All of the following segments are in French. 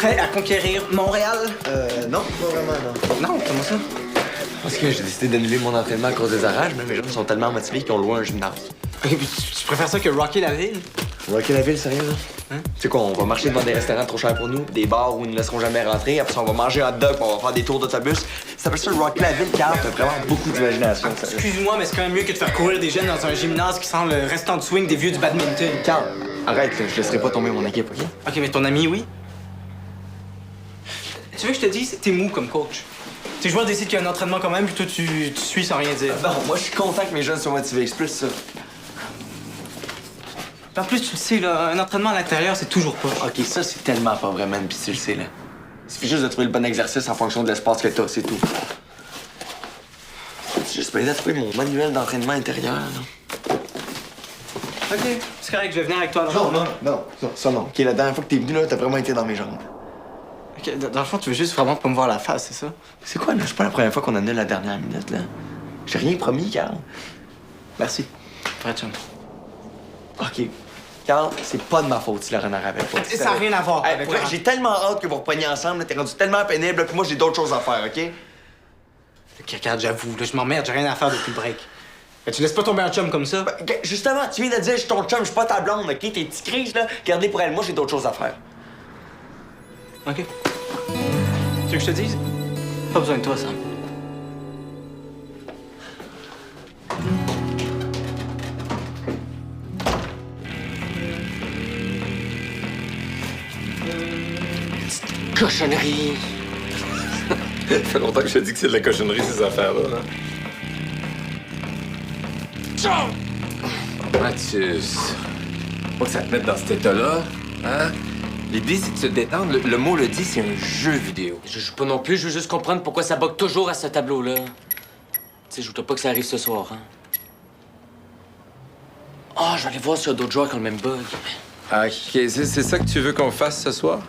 prêt à conquérir Montréal? Non, pas vraiment, non. Non, comment ça? Parce que j'ai décidé d'annuler mon entraînement à cause des orages, mais mes jeunes sont tellement motivés qu'ils ont loué un gymnase. Ok, puis tu préfères ça que rocker la ville? Rocker la ville, sérieux, là? Hein? Tu sais quoi, on va marcher devant des restaurants trop chers pour nous, des bars où ils ne laisseront jamais rentrer, après ça, on va manger un hot dog, puis on va faire des tours d'autobus. Ça s'appelle ça rocker la ville, Carl, t'as vraiment beaucoup d'imagination, sérieux. Excuse-moi, mais c'est quand même mieux que de faire courir des jeunes dans un gymnase qui sent le restant de swing des vieux du badminton. Carl, arrête, là, je laisserai pas tomber mon équipe, OK? Ok, mais ton ami, oui? Tu veux que je te dise, t'es mou comme coach. Tes joueurs décident qu'il y a un entraînement quand même, puis toi, tu suis sans rien dire. Non, moi, je suis content que mes jeunes soient motivés, c'est plus ça. En plus, tu le sais, là, un entraînement à l'intérieur, c'est toujours pas. OK, ça, c'est tellement pas vrai, man, pis tu le sais, là. Il suffit juste de trouver le bon exercice en fonction de l'espace que t'as, c'est tout. J'ai juste pas aidé à trouver mon manuel d'entraînement intérieur, là. Ok, c'est correct, je vais venir avec toi. Non, ça non. OK, la dernière fois que t'es venu, là, t'as vraiment été dans mes jambes. Ok, dans le fond, tu veux juste vraiment pas me voir la face, c'est ça? C'est quoi, là? C'est pas la première fois qu'on annule la dernière minute, là. J'ai rien promis, Carl. Merci. Vrai chum. OK. Carl, c'est pas de ma faute si la renard avait pas. Ça n'a rien à voir Hey, avec pour vrai, la- j'ai tellement hâte que vous repreniez ensemble, là, t'es rendu tellement pénible, là, puis moi, j'ai d'autres choses à faire, OK? Ok, regarde, j'avoue, là, je m'emmerde, j'ai rien à faire depuis le break. Mais tu laisses pas tomber un chum comme ça? Justement, tu viens de dire, je suis ton chum, je suis pas ta blonde, OK? Tes petites crises, là, garde-les pour elle. Moi, j'ai d'autres choses à faire. Ok. Tu veux que je te dise? Pas besoin de toi, Sam. Cochonnerie! Ça fait longtemps que je te dis que c'est de la cochonnerie, ces affaires-là. Mathis, faut pas que ça te mette dans cet état-là, hein? L'idée, c'est de se détendre. Le mot le dit, c'est un jeu vidéo. Je joue pas non plus, je veux juste comprendre pourquoi ça bug toujours à ce tableau-là. Tu sais, je voudrais pas que ça arrive ce soir, hein. Ah, je vais aller voir s'il y a d'autres joueurs qui ont le même bug. Ah, OK, c'est ça que tu veux qu'on fasse ce soir?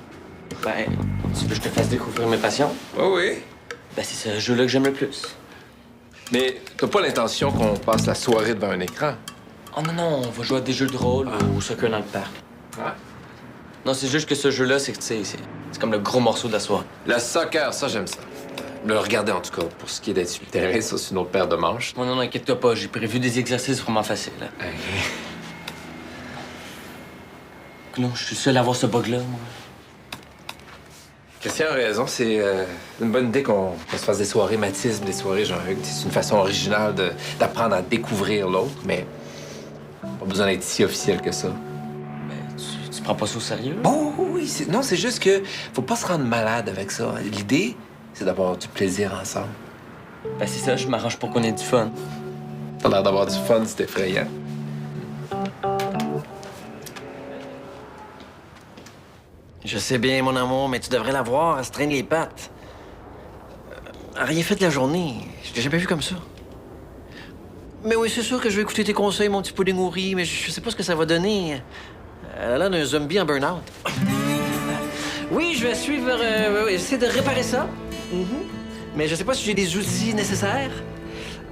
Ben, tu veux que je te fasse découvrir mes passions? Oh oui. Ben, c'est ce jeu-là que j'aime le plus. Mais t'as pas l'intention qu'on passe la soirée devant un écran? Oh non, non, on va jouer à des jeux de rôle ou au soccer dans le parc. Ouais. Non, c'est juste que ce jeu-là, c'est que, tu sais, c'est comme le gros morceau de la soirée. Le soccer, ça, j'aime ça. Le regarder, en tout cas. Pour ce qui est d'être sur le terrain, ça, c'est une autre paire de manches. Non, non, non, inquiète-toi pas, j'ai prévu des exercices vraiment faciles. Hein. Hey. Non, je suis seul à avoir ce bug-là, moi. Christian a raison, c'est une bonne idée qu'on se fasse des soirées Mathisme, des soirées Jean-Hugues. C'est une façon originale d'apprendre à découvrir l'autre, mais pas besoin d'être si officiel que ça. Ben, tu prends pas ça au sérieux? Bon, oui, non, c'est juste que faut pas se rendre malade avec ça. L'idée, c'est d'avoir du plaisir ensemble. Ben, c'est ça, je m'arrange pour qu'on ait du fun. T'as l'air d'avoir du fun, c'est effrayant. Je sais bien, mon amour, mais tu devrais la voir, elle se traîne les pattes. Elle a rien fait de la journée. Je l'ai jamais vu comme ça. Mais oui, c'est sûr que je vais écouter tes conseils, mon petit pudding au riz, mais je sais pas ce que ça va donner. Elle a l'air d'un zombie en burn-out. Oui, je vais suivre... essayer de réparer ça. Mhm. Mais je sais pas si j'ai des outils nécessaires.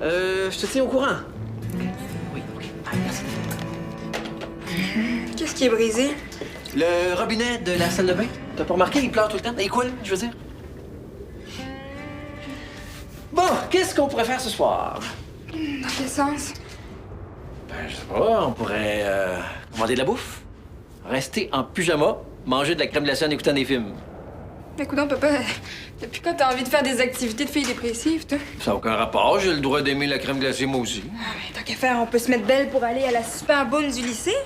Je te tiens au courant. Oui, OK. Ah, merci. Qu'est-ce qui est brisé? Le robinet de la salle de bain. T'as pas remarqué, il pleure tout le temps. Il coule, je veux dire. Bon, qu'est-ce qu'on pourrait faire ce soir? Dans quel sens? Ben, je sais pas, on pourrait commander de la bouffe, rester en pyjama, manger de la crème glacée en écoutant des films. Écoute donc, papa, depuis quand t'as envie de faire des activités de filles dépressives, toi? Ça n'a aucun rapport, j'ai le droit d'aimer la crème glacée moi aussi. Ah, mais tant qu'à faire, on peut se mettre belle pour aller à la super bonne du lycée?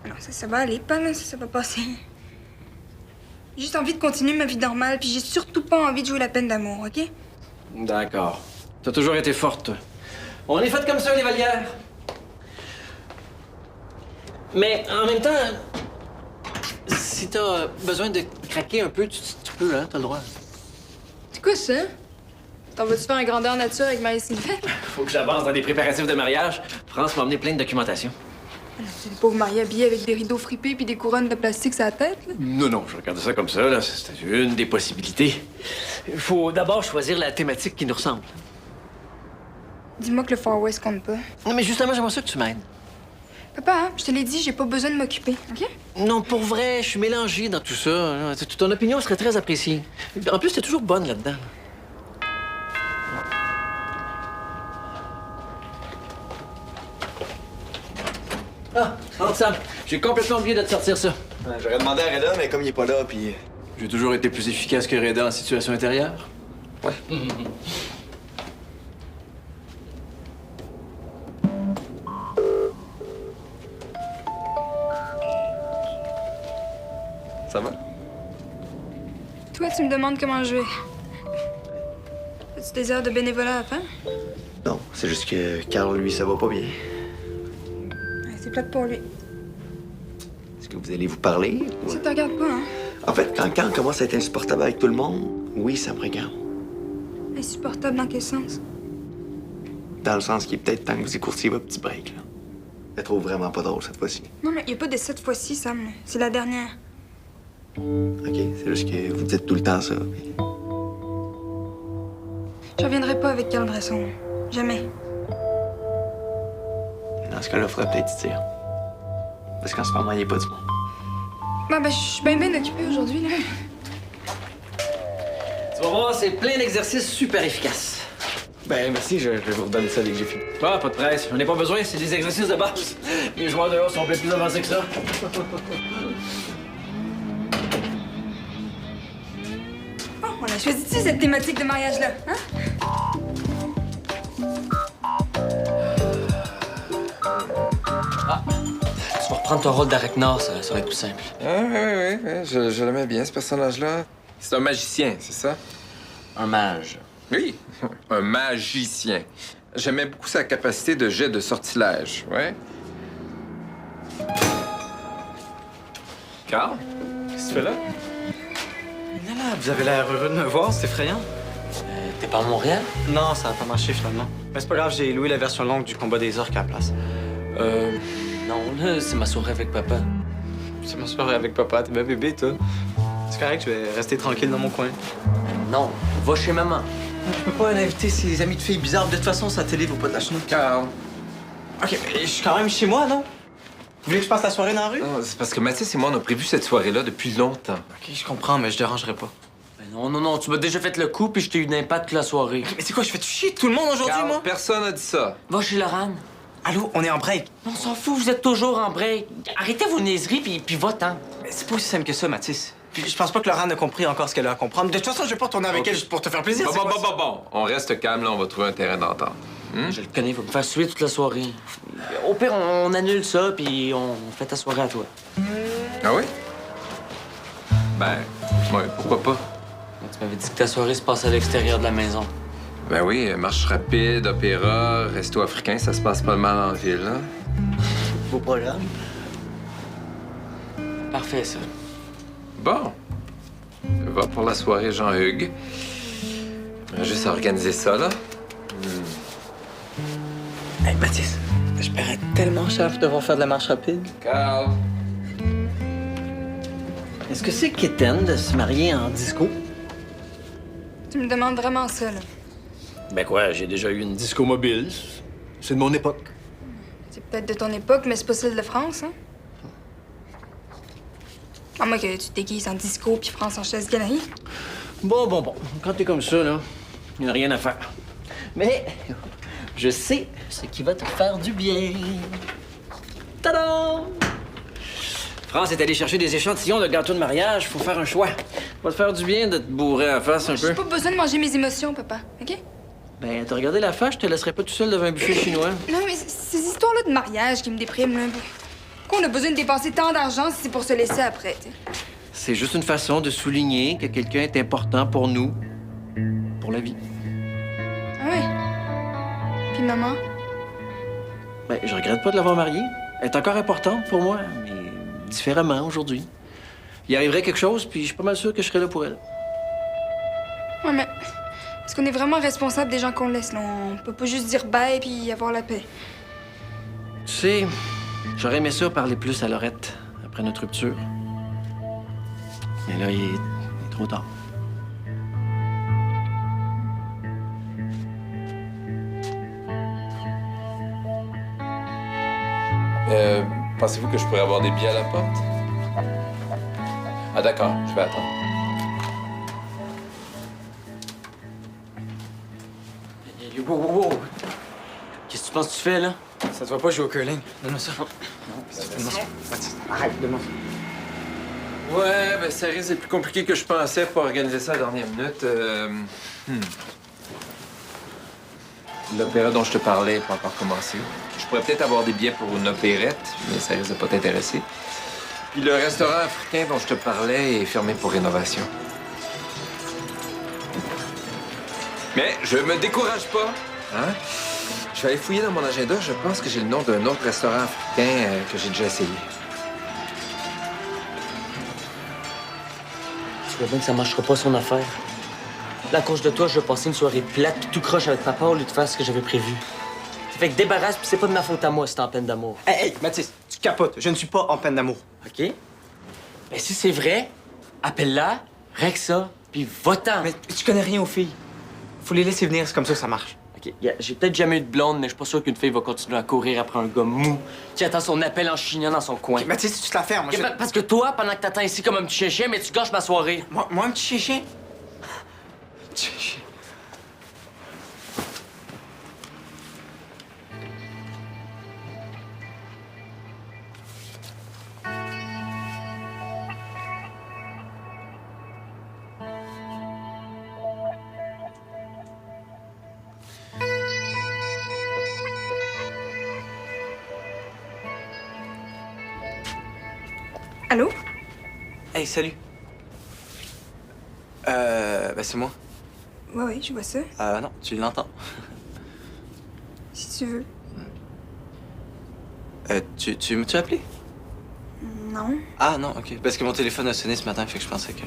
Non, ça va aller, pas là, ça va passer. J'ai juste envie de continuer ma vie normale, puis j'ai surtout pas envie de jouer la peine d'amour, OK? D'accord. T'as toujours été forte, toi. On est fait comme ça, les Vallières. Mais en même temps, si t'as besoin de craquer un peu, tu peux, hein, t'as le droit. C'est quoi ça? T'en vas-tu faire un grandeur nature avec Marie Sylvette? Faut que j'avance dans les préparatifs de mariage. France m'a amené plein de documentation. C'est le pauvre Marie habillée avec des rideaux fripés puis des couronnes de plastique sur la tête, là. Non, je regarde ça comme ça, là. C'est une des possibilités. Il faut d'abord choisir la thématique qui nous ressemble. Dis-moi que le Far West compte pas. Non, mais justement, j'aimerais ça que tu m'aides. Papa, hein, je te l'ai dit, j'ai pas besoin de m'occuper, OK? Non, pour vrai, je suis mélangé dans tout ça. Ton opinion serait très appréciée. En plus, t'es toujours bonne là-dedans. Ah, rentre Sam. J'ai complètement oublié de te sortir ça. Ouais, j'aurais demandé à Reda, mais comme il est pas là, puis... J'ai toujours été plus efficace que Reda en situation intérieure. Ouais. Ça va? Toi, tu me demandes comment je vais. As-tu des heures de bénévolat à faire? Non, c'est juste que Carl, lui, ça va pas bien. Ouais, c'est plate pour lui. Est-ce que vous allez vous parler? Ou... Ça te regarde pas, hein? En fait, quand Carl commence à être insupportable avec tout le monde, oui, ça me regarde. Insupportable dans quel sens? Dans le sens qu'il est peut-être temps que vous écourtiez votre petit break, là. Je la trouve vraiment pas drôle cette fois-ci. Non, mais y a pas de cette fois-ci, Sam. Là. C'est la dernière. OK, c'est juste que vous dites tout le temps ça. puis- Je reviendrai pas avec Carl Bresson. Jamais. Dans ce cas-là, il faudrait peut-être y dire. Parce qu'en ce moment, il n'y a pas du monde. Ben, je suis bien occupée aujourd'hui, là. Tu vas voir, c'est plein d'exercices super efficaces. Ben, merci, je vais vous redonner ça dès que j'ai fini. Ah, pas de presse. On n'est pas besoin, c'est des exercices de base. Les joueurs dehors sont bien plus avancés que ça. Oh, on a choisi-tu cette thématique de mariage-là, hein? Tu vas reprendre ton rôle d'Arachnar, ça va être plus simple. Ouais. Je l'aimais bien, ce personnage-là. C'est un magicien, c'est ça? Un mage. Oui, un magicien. J'aimais beaucoup sa capacité de jet de sortilège, ouais. Carl? Qu'est-ce que tu fais là? Là, vous avez l'air heureux de me voir, c'est effrayant. T'es pas à Montréal? Non, ça a pas marché finalement. Mais c'est pas grave, j'ai loué la version longue du combat des orques à la place. Non, là, c'est ma soirée avec papa. C'est ma soirée avec papa, t'es bien bébé, toi. C'est correct, je vais rester tranquille dans mon coin. Non, va chez maman. Je peux pas inviter ces amis de filles bizarres. De toute façon, sa télé vaut pas de la chenoute. Carl. Ok, mais je suis quand même chez moi, non? Vous voulez que je passe la soirée dans la rue? Non, c'est parce que Mathis et moi, on a prévu cette soirée-là depuis longtemps. Ok, je comprends, mais je dérangerai pas. Ben non, tu m'as déjà fait le coup, puis je t'ai eu d'impact toute la soirée. Mais c'est quoi, je fais chier tout le monde aujourd'hui, Carl, moi? personne n'a dit ça. Va chez Laurent. Allô, on est en break. On s'en fout, vous êtes toujours en break. Arrêtez vos niaiseries, puis va-t'en. Mais c'est pas aussi simple que ça, Mathis. Puis je pense pas que Laurent a compris encore ce qu'elle a à comprendre. De toute façon, je vais pas retourner avec elle juste pour te faire plaisir. c'est quoi ça? Bon. On reste calme, là, on va trouver un terrain d'entente. Je le connais, il va me faire suer toute la soirée. Au pire, on annule ça, puis on fait ta soirée à toi. Ah oui? Ben, ouais, pourquoi pas? Tu m'avais dit que ta soirée se passe à l'extérieur de la maison. Ben oui, marche rapide, opéra, resto africain, ça se passe pas mal en ville, hein? Beau programme. Parfait, ça. Bon. Va pour la soirée Jean-Hugues. On a juste à organiser ça, là. Hey, Mathis, je paierais tellement cher pour devoir faire de la marche rapide. Carl. Est-ce que c'est quétaine de se marier en disco? Tu me demandes vraiment ça, là. Ben quoi, j'ai déjà eu une disco mobile. C'est de mon époque. C'est peut-être de ton époque, mais c'est pas celle de France, hein? À moins que tu te déguises en disco puis France en chaise galerie. Bon. Quand t'es comme ça, là, il n'y a rien à faire. Mais je sais ce qui va te faire du bien. Tadam! France est allée chercher des échantillons de gâteau de mariage. Faut faire un choix. Va te faire du bien de te bourrer à la face un peu. J'ai pas besoin de manger mes émotions, papa, OK? Ben, t'as regardé la fâche, je te laisserai pas tout seul devant un buffet chinois. Non, mais ces histoires-là de mariage qui me dépriment, là. Pourquoi on a besoin de dépenser tant d'argent si c'est pour se laisser après, tu sais? C'est juste une façon de souligner que quelqu'un est important pour nous, pour la vie. Ah ouais? Puis maman? Ben, je regrette pas de l'avoir mariée. Elle est encore importante pour moi, mais différemment aujourd'hui. Il arriverait quelque chose, puis je suis pas mal sûr que je serais là pour elle. Ouais, mais est-ce qu'on est vraiment responsable des gens qu'on laisse, là? On peut pas juste dire bye puis avoir la paix. Tu sais, j'aurais aimé ça parler plus à Laurette après notre rupture. Mais là, il est trop tard. Pensez-vous que je pourrais avoir des billets à la porte? Ah, d'accord, je vais attendre. Wow, wow, wow. Qu'est-ce que tu penses que tu fais, là? Ça te va pas jouer au curling? Donne-moi ça. Donne-moi ça. Mathis, arrête, donne-moi ça. Ouais, ben ça risque d'être plus compliqué que je pensais pour organiser ça à la dernière minute. L'opéra dont je te parlais n'est pas encore commencé. Je pourrais peut-être avoir des billets pour une opérette, mais ça risque de pas t'intéresser. Puis le restaurant africain dont je te parlais est fermé pour rénovation. Mais je me décourage pas, hein? Je vais aller fouiller dans mon agenda. Je pense que j'ai le nom d'un autre restaurant africain que j'ai déjà essayé. Tu vois bien que ça marchera pas son affaire. Là, à cause de toi, je vais passer une soirée plate pis tout croche avec papa au lieu de faire ce que j'avais prévu. Ça fait que débarrasse pis c'est pas de ma faute à moi si t'es en peine d'amour. Hey, Mathis, tu capotes. Je ne suis pas en peine d'amour. OK? Ben si c'est vrai, appelle-la, règle ça, puis va-t'en. Mais tu connais rien aux filles. Faut les laisser venir, c'est comme ça que ça marche. OK, j'ai peut-être jamais eu de blonde, mais je suis pas sûr qu'une fille va continuer à courir après un gars mou qui attend son appel en chignant dans son coin. Ok, Mathis, tu te la fermes. Moi, OK, parce que toi, pendant que t'attends ici comme un petit chien, mais tu gâches ma soirée. moi, un petit chien. Petit chien. Allô? Hey, salut. C'est moi. Ouais, je vois ça. Non, tu l'entends. Si tu veux. Tu m'as appelé? Non. Ah, non, OK. Parce que mon téléphone a sonné ce matin, fait que je pensais que...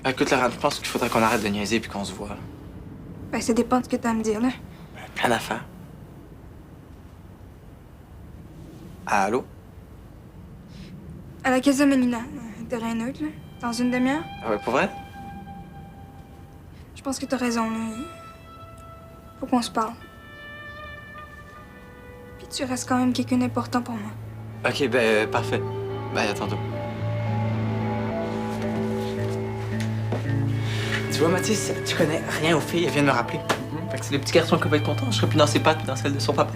Écoute, Laurent, je pense qu'il faudrait qu'on arrête de niaiser puis qu'on se voit. Ben, ça dépend de ce que t'as à me dire, là. Plein d'affaires. Allô? À la Casa Melina, terrain neutre, là. Dans une demi-heure. Ah ouais, pour vrai? Je pense que t'as raison, là. Faut qu'on se parle. Puis tu restes quand même quelqu'un d'important pour moi. OK, parfait. Bye, à tantôt. Tu vois, Mathis, tu connais rien aux filles, elles viennent me rappeler. Fait que c'est le petit garçon qui va être content, je serai plus dans ses pattes puis dans celles de son papa.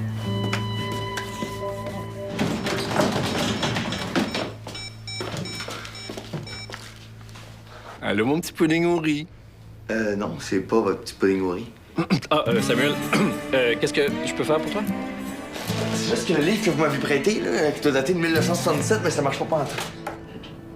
Allô, mon petit pudding au riz. Non, c'est pas votre petit pudding au riz. Ah, Samuel, qu'est-ce que je peux faire pour toi? C'est juste que le livre que vous m'avez prêté, là, qui doit dater de 1977, mais ça marche pas en tout.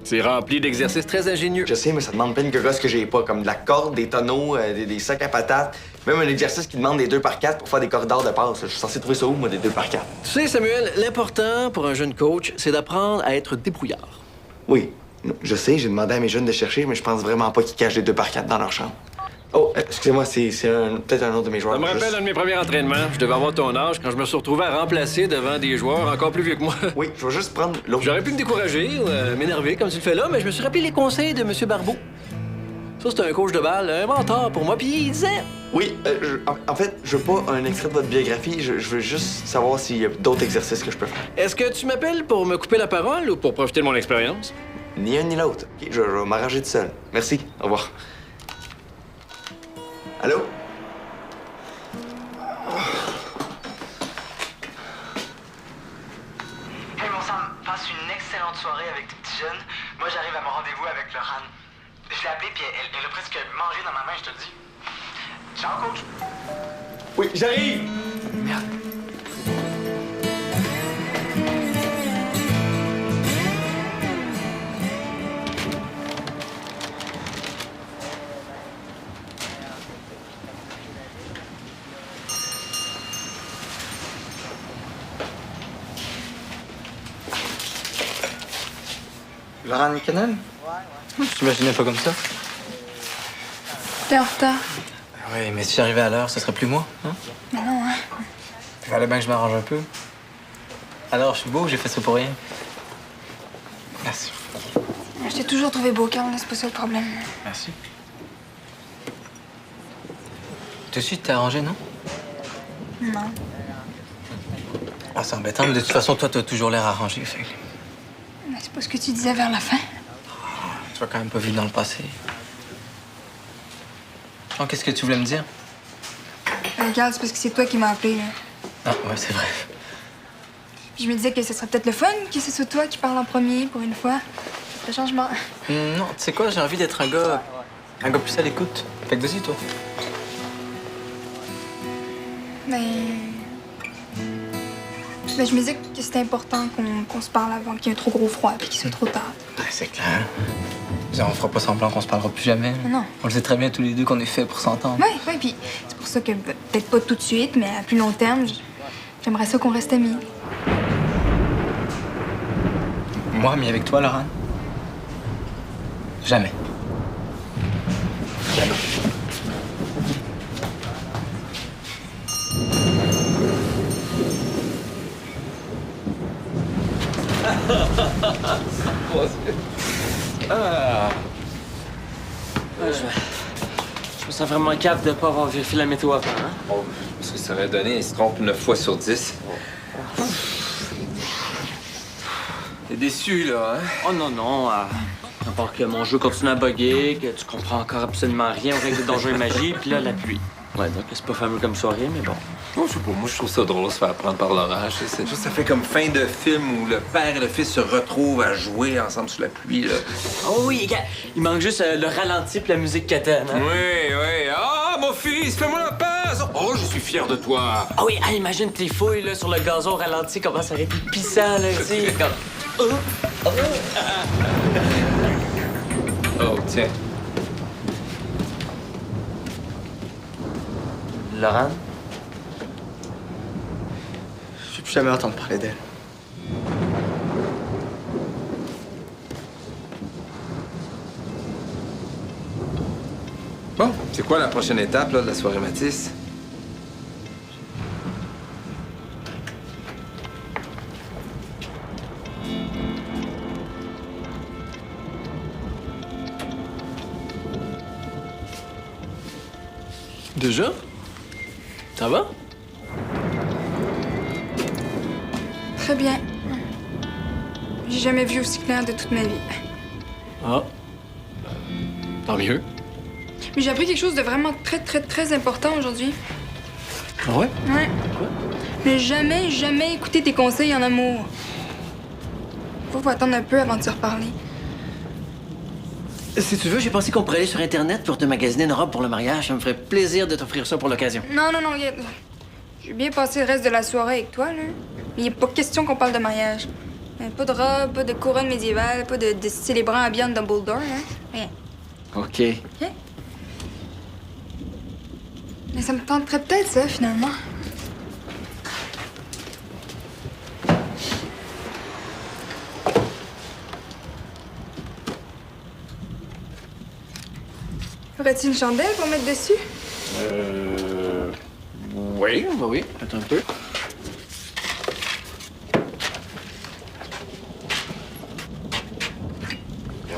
C'est rempli d'exercices très ingénieux. Je sais, mais ça demande plein de gosses que j'ai pas, comme de la corde, des tonneaux, des sacs à patates. Même un exercice qui demande des 2x4 pour faire des corridors de passe. Je suis censé trouver ça où, moi, des 2x4? Tu sais, Samuel, l'important pour un jeune coach, c'est d'apprendre à être débrouillard. Oui, je sais, j'ai demandé à mes jeunes de chercher, mais je pense vraiment pas qu'ils cachent des 2x4 dans leur chambre. Oh, excusez-moi, c'est peut-être un autre de mes joueurs. Ça me rappelle un de mes premiers entraînements. Je devais avoir ton âge quand je me suis retrouvé à remplacer devant des joueurs encore plus vieux que moi. Oui, je vais juste prendre l'autre. J'aurais pu me décourager, m'énerver comme tu le fais là, mais je me suis rappelé les conseils de M. Barbeau. Ça, c'était un coach de balle, un mentor pour moi, puis il disait... Oui, en fait, je veux pas un extrait de votre biographie, je veux juste savoir s'il y a d'autres exercices que je peux faire. Est-ce que tu m'appelles pour me couper la parole ou pour profiter de mon expérience? Ni un ni l'autre. OK, je vais m'arranger tout seul. Merci, au revoir. Allô? Hey, mon Sam, passe une excellente soirée avec tes petits jeunes. Moi, j'arrive à mon rendez-vous avec Laurent. Je l'ai appelée, puis elle a presque mangé dans ma main, je te le dis. Ciao, coach. Oui, j'arrive! Merde. Laurent Canal? Ouais. Je t'imaginais pas comme ça. T'es en retard. Oui, mais si j'arrivais à l'heure, ce serait plus moi, hein? Mais non, hein. Il fallait bien que je m'arrange un peu. Alors, je suis beau ou j'ai fait ça pour rien? Merci. Je t'ai toujours trouvé beau, Carl, c'est pas ça le problème. Merci. Toi aussi, tu t'es arrangé, non? Non. Ah, c'est embêtant, mais de toute façon, toi, t'as toujours l'air arrangé, fait que... Mais c'est pas ce que tu disais vers la fin. Tu vas quand même pas vivre dans le passé. Oh, qu'est-ce que tu voulais me dire? Regarde, c'est parce que c'est toi qui m'as appelé, là. Ah, ouais, c'est vrai. Puis je me disais que ce serait peut-être le fun que ce soit toi qui parle en premier, pour une fois. Le changement. Non, tu sais quoi, j'ai envie d'être un gars plus à l'écoute. Fait que vas-y, toi. Mais je me disais que c'était important qu'on se parle avant qu'il y ait un trop gros froid puis qu'il soit trop tard. Ouais, c'est clair. On fera pas semblant qu'on se parlera plus jamais. Non. On le sait très bien tous les deux qu'on est fait pour s'entendre. Ouais, puis c'est pour ça que peut-être pas tout de suite, mais à plus long terme, j'aimerais ça qu'on reste amis. Moi, ami avec toi, Laurent? Jamais. Jamais. Je me sens vraiment capable de pas avoir vérifié la météo avant, hein? Oh, parce que ça aurait donné, il se trompe 9 fois sur 10. T'es déçu, là, hein? Oh non. À part que mon jeu continue à bugger, que tu comprends encore absolument rien aux règles de Donjons et Magie, puis là, la pluie. Ouais, donc c'est pas fameux comme soirée, mais bon. Oh, je sais pas, moi je trouve ça drôle se faire prendre par l'orage. C'est juste, ça fait comme fin de film où le père et le fils se retrouvent à jouer ensemble sous la pluie, là. Oh oui, gars, il manque juste le ralenti puis la musique catane, hein? Oui. Ah, mon fils, fais-moi la passe! Oh, je suis fier de toi! Ah oui, imagine tes fouilles là, sur le gazon ralenti, comment ça aurait été pissant, là, tu sais, comme... Oh, tiens. Laurent? Je vais plus jamais entendre parler d'elle. Bon, c'est quoi la prochaine étape, là, de la soirée Matisse? Déjà? Ça va? Très bien. J'ai jamais vu aussi clair de toute ma vie. Ah. Tant mieux. Mais j'ai appris quelque chose de vraiment très important aujourd'hui. Ah ouais? Ouais. Ne jamais écouter tes conseils en amour. Faut attendre un peu avant de se reparler. Si tu veux, j'ai pensé qu'on pourrait aller sur Internet pour te magasiner une robe pour le mariage. Ça me ferait plaisir de t'offrir ça pour l'occasion. Non, regarde. J'ai bien passé le reste de la soirée avec toi, là. Mais il est pas question qu'on parle de mariage. Pas de robe, pas de couronne médiévale, pas de célébrant habillant de Dumbledore, hein. Rien. OK. OK? Mais ça me tenterait peut-être, ça, finalement. Aurais-tu une chandelle pour mettre dessus? Oui. Attends un peu.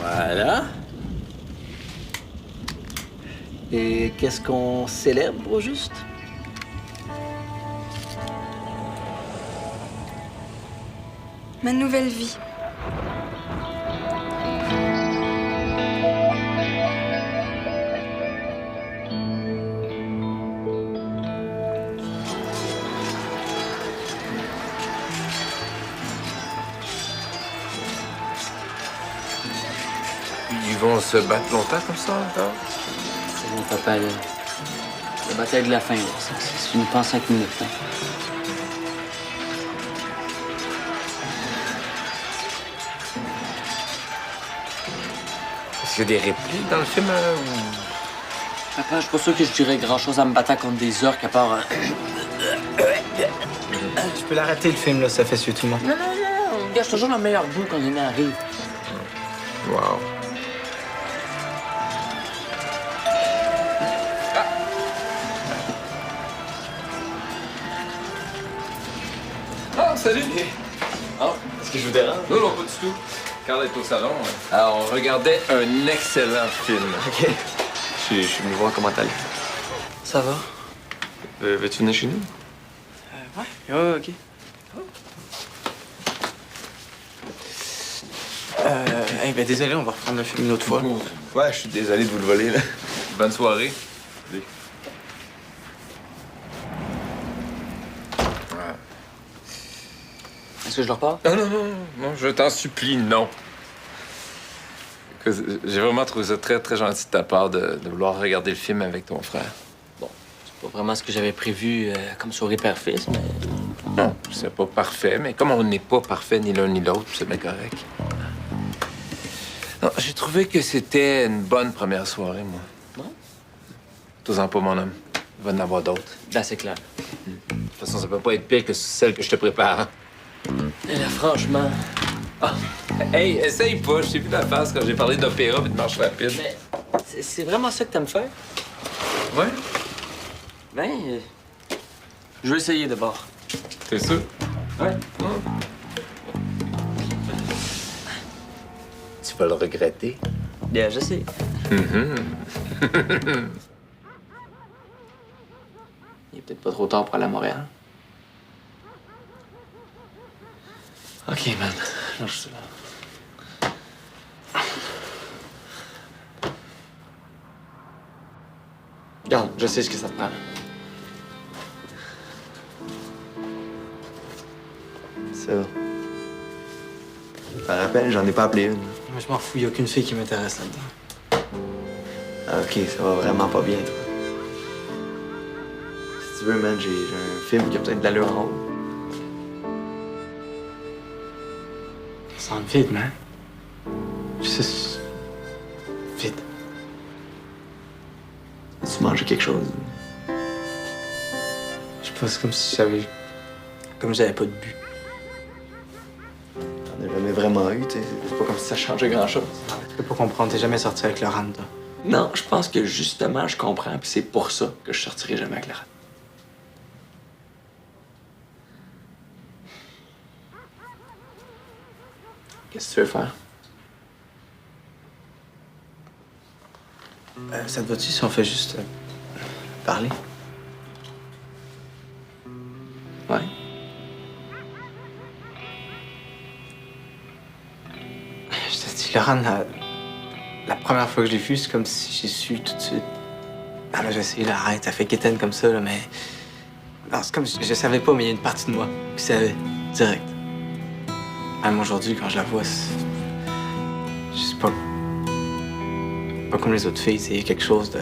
Voilà. Et qu'est-ce qu'on célèbre au juste? Ma nouvelle vie. Ils vont se battre longtemps comme ça, encore? C'est mon papa, là. La bataille de la fin, là. C'est fini pas en 5 minutes, hein. Est-ce qu'il y a des répliques dans le film, ou... Papa, je suis pas sûr que je dirais grand-chose en me battant contre des orques à part... Tu peux l'arrêter, le film, là, ça fait suer tout le monde. Non. On gâche toujours le meilleur bout quand on arrive. Wow. Ah, salut! Ah, Est-ce que je vous dérange? non, pas du tout. Carl est au salon. Alors, on regardait un excellent film. OK. Je suis venu voir comment t'allais. Ça va? Veux-tu venir chez nous? Ouais, OK. Ben désolé, on va reprendre le film une autre fois. Ouais, je suis désolé de vous le voler, là. Bonne soirée. Est-ce que je leur parle? Non, je t'en supplie, non. J'ai vraiment trouvé ça très, très gentil de ta part de vouloir regarder le film avec ton frère. C'est pas vraiment ce que j'avais prévu comme soirée père-fils, mais... Non, c'est pas parfait, mais comme on n'est pas parfait ni l'un ni l'autre, c'est bien correct. Non, j'ai trouvé que c'était une bonne première soirée, moi. Ouais? T'en pas, mon homme. Il va y en avoir d'autres. Là, c'est clair. De toute façon, ça peut pas être pire que celle que je te prépare. Et là, franchement... Ah. Hey, essaye pas. Je t'ai vu la face quand j'ai parlé d'opéra et de marche rapide. Mais c'est vraiment ça que t'aimes faire? Ouais? Ben, je vais essayer d'abord. T'es sûr? Ouais. Tu vas le regretter. Bien, je sais. Il est peut-être pas trop tard pour aller à Montréal. OK, man. Lâche ça, là. Regarde, je sais ce que ça te prend. Ça. Je me rappelle, j'en ai pas appelé une. Moi, je m'en fous, y a aucune fille qui m'intéresse là-dedans. Ah, OK, ça va vraiment pas bien, toi. Si tu veux, man, j'ai un film qui a peut-être de l'allure en haut. Ça sent vide, man. Juste... vide. Tu manges quelque chose? Je sais pas, c'est comme si j'avais... comme j'avais pas de but. T'en as jamais vraiment eu, tu sais. C'est pas comme si ça changeait grand-chose. Je peux pas comprendre, t'es jamais sorti avec Laurent, toi. Non, je pense que justement, je comprends, puis c'est pour ça que je sortirai jamais avec Lara. Qu'est-ce que tu veux faire? Ça te va-tu si on fait juste... parler? Ouais. Je te dis, Laurent, la première fois que je l'ai vu, c'est comme si j'ai su tout de suite. Ah là, j'ai essayé, là, arrête, t'as fait quétaine comme ça, là, mais... Non, c'est comme si je savais pas, mais il y a une partie de moi qui savait, direct. Même aujourd'hui, quand je la vois, c'est... Je sais pas... Pas comme les autres filles, c'est quelque chose de...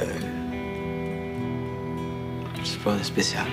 Je sais pas, de spécial.